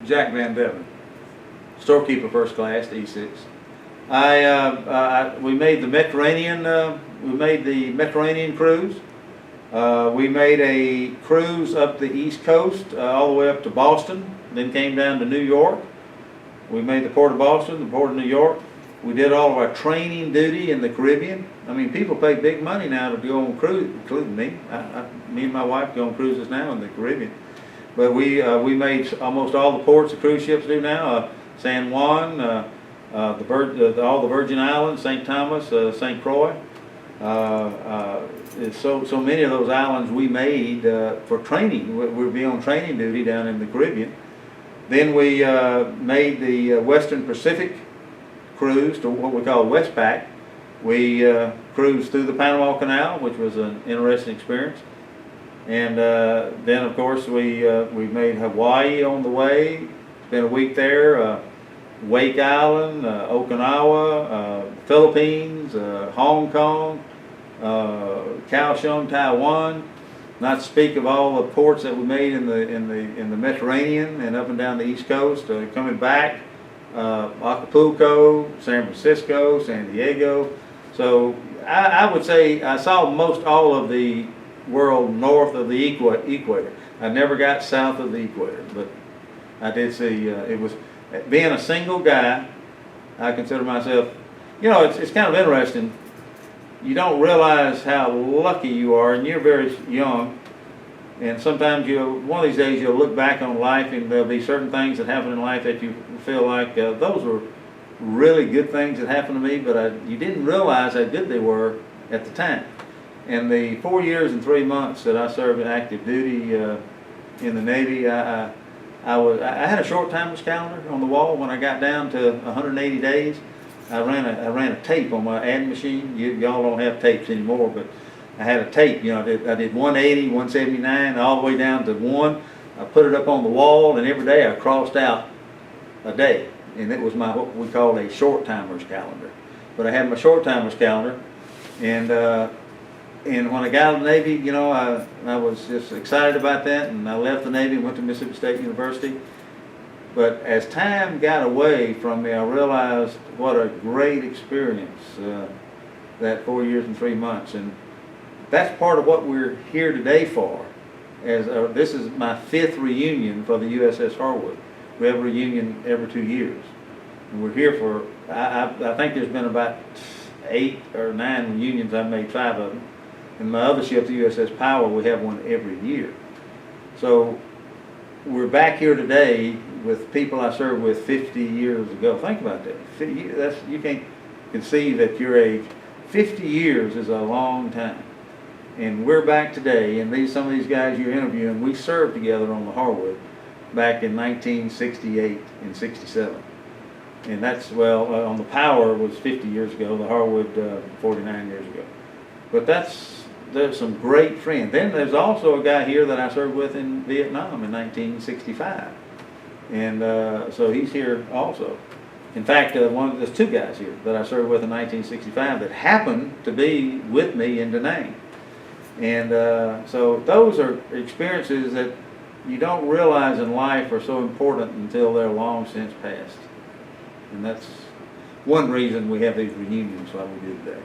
Jack Van Devender, storekeeper first class, E6. We made the Mediterranean. We made the Mediterranean cruise. We made a cruise up the East Coast, all the way up to Boston. Then came down to New York. We made the port of Boston, the port of New York. We did all of our training duty in the Caribbean. I mean, people pay big money now to go on cruise, including me. Me and my wife go on cruises now in the Caribbean. But we made almost all the ports the cruise ships do now. San Juan, all the Virgin Islands, St. Thomas, St. Croix. So many of those islands we made for training. We'd be on training duty down in the Caribbean. Then we made the Western Pacific cruise to what we call Westpac. We cruised through the Panama Canal, which was an interesting experience. And then, of course, we made Hawaii on the way. Spent a week there. Wake Island, Okinawa, Philippines, Hong Kong, Kaohsiung, Taiwan. Not to speak of all the ports that we made in the Mediterranean and up and down the East Coast. Coming back, Acapulco, San Francisco, San Diego. So I would say I saw most all of the world north of the equator. I never got south of the equator, but I did see. It was being a single guy. I consider myself. You know, it's kind of interesting. You don't realize how lucky you are, and you're very young. And sometimes one of these days you'll look back on life, and there'll be certain things that happen in life that you feel like those were really good things that happened to me, but you didn't realize how good they were at the time. And the 4 years and 3 months that I served in active duty in the Navy, I had a short timer's calendar on the wall. When I got down to 180 days, I ran a tape on my ad machine. Y'all don't have tapes anymore, but I had a tape. You know, I did 180, 179, all the way down to 1. I put it up on the wall, and every day I crossed out a day, and it was what we called a short timer's calendar. But I had my short timer's calendar, and when I got out of the Navy, you know, I was just excited about that, and I left the Navy and went to Mississippi State University. But as time got away from me, I realized what a great experience that 4 years and 3 months. And that's part of what we're here today for. This is my 5th reunion for the USS Harwood. We have a reunion every 2 years. And we're here for, I think there's been about 8 or 9 reunions. I've made 5 of them. And my other ship, the USS Power, we have one every year. So we're back here today with people I served with 50 years ago. Think about that. You can't conceive at your age. 50 years is a long time. And we're back today, and some of these guys you're interviewing, we served together on the Harwood back in 1968 and 67. And that's, on the Power was 50 years ago, the Harwood 49 years ago. But there's some great friends. Then there's also a guy here that I served with in Vietnam in 1965. And so he's here also. In fact, there's 2 guys here that I served with in 1965 that happened to be with me in Da Nang. And so those are experiences that you don't realize in life are so important until they're long since past. And that's one reason we have these reunions like we do today.